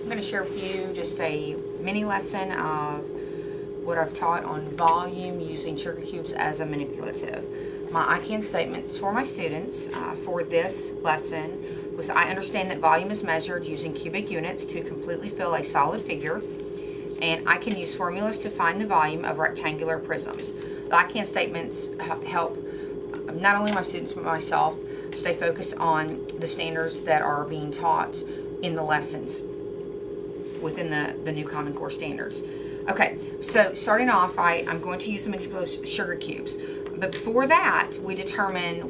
I'm going to share with you just a mini lesson of what I've taught on volume using sugar cubes as a manipulative. My I can statements for my students for this lesson was: I understand that volume is measured using cubic units to completely fill a solid figure, and I can use formulas to find the volume of rectangular prisms. The I can statements help not only my students but myself stay focused on the standards that are being taught in the lessons within the new Common Core standards. Okay, so starting off, I'm going to use the manipulative sugar cubes. But before that, we define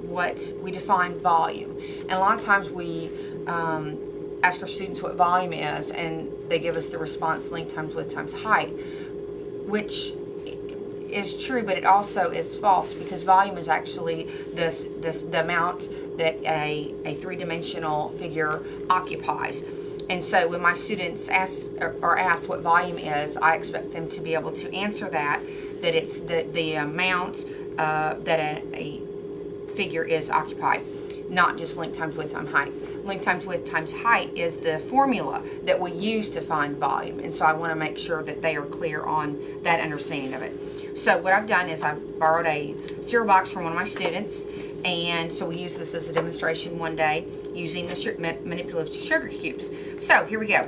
volume. And a lot of times we ask our students what volume is, and they give us the response length times width times height, which is true, but it also is false, because volume is actually the amount that a three-dimensional figure occupies. And so when my students ask what volume is, I expect them to be able to answer that it's the amount that a figure is occupied, not just length times width times height. Length times width times height is the formula that we use to find volume, and so I want to make sure that they are clear on that understanding of it. So what I've done is I've borrowed a cereal box from one of my students, and so we used this as a demonstration one day using the manipulative sugar cubes. So here we go.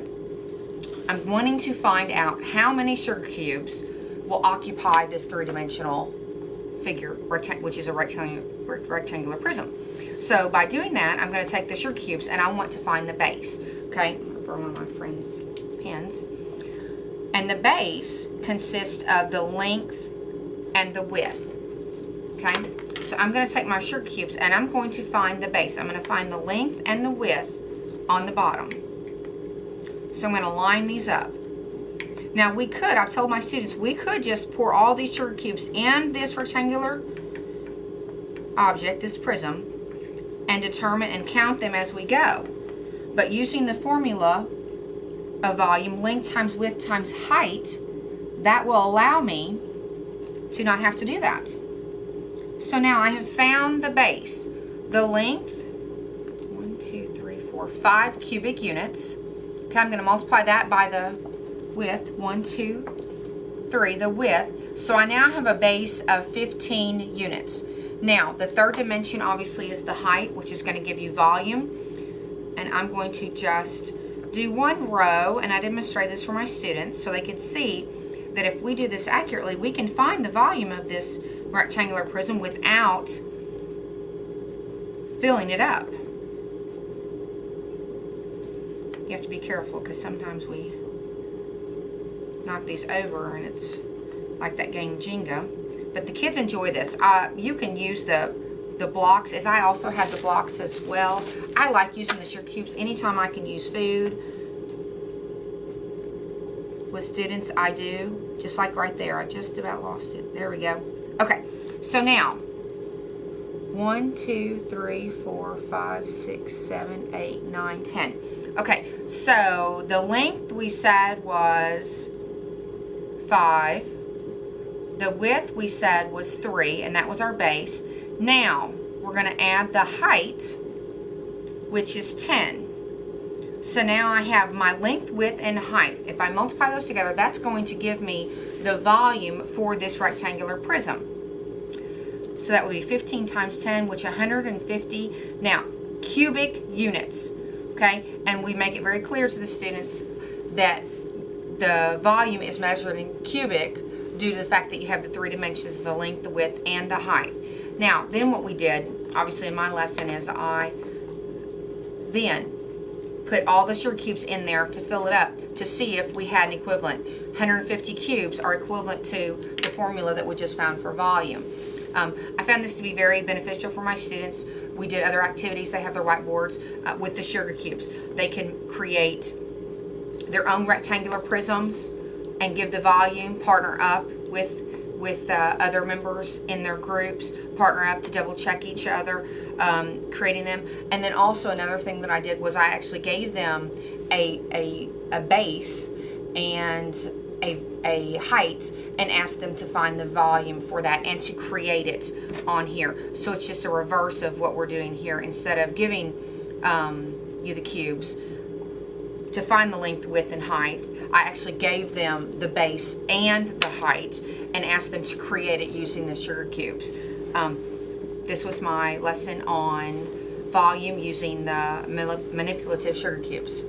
I'm wanting to find out how many sugar cubes will occupy this three-dimensional figure, which is a rectangular prism. So by doing that, I'm going to take the sugar cubes and I want to find the base. Okay, I'm going to borrow one of my friend's pens. And the base consists of the length and the width. Okay, so I'm going to take my sugar cubes and I'm going to find the base. I'm going to find the length and the width on the bottom. So I'm going to line these up. Now I've told my students, we could just pour all these sugar cubes in this rectangular object, this prism, and determine and count them as we go. But using the formula of volume, length times width times height, that will allow me to not have to do that. So now I have found the base. The length, 5 cubic units. Okay, I'm going to multiply that by the width, 1, 2, 3, the width. So I now have a base of 15 units. Now, the third dimension obviously is the height, which is going to give you volume. And I'm going to just do one row, and I demonstrate this for my students so they can see that if we do this accurately, we can find the volume of this rectangular prism without filling it up. You have to be careful, because sometimes we knock these over and it's like that game Jenga. But the kids enjoy this. You can use the blocks, as I also have the blocks as well. I like using the sugar cubes anytime I can use food. With students, I do. Just like right there. I just about lost it. There we go. Okay, so now 1, 2, 3, 4, 5, 6, 7, 8, 9, 10. Okay, so the length we said was 5. The width we said was 3, and that was our base. Now we're going to add the height, which is 10. So now I have my length, width, and height. If I multiply those together, that's going to give me the volume for this rectangular prism. So that would be 15 times 10, which 150. Now, cubic units, okay? And we make it very clear to the students that the volume is measured in cubic due to the fact that you have the three dimensions, the length, the width, and the height. Now, then what we did, obviously in my lesson, is I then put all the sugar cubes in there to fill it up to see if we had an equivalent. 150 cubes are equivalent to the formula that we just found for volume. I found this to be very beneficial for my students. We did other activities. They have their whiteboards with the sugar cubes. They can create their own rectangular prisms and give the volume, partner up with other members in their groups, partner up to double check each other, creating them. And then also another thing that I did was I actually gave them a base and a height and asked them to find the volume for that and to create it on here. So it's just a reverse of what we're doing here. Instead of giving you the cubes to find the length, width, and height. I actually gave them the base and the height and asked them to create it using the sugar cubes. This was my lesson on volume using the manipulative sugar cubes.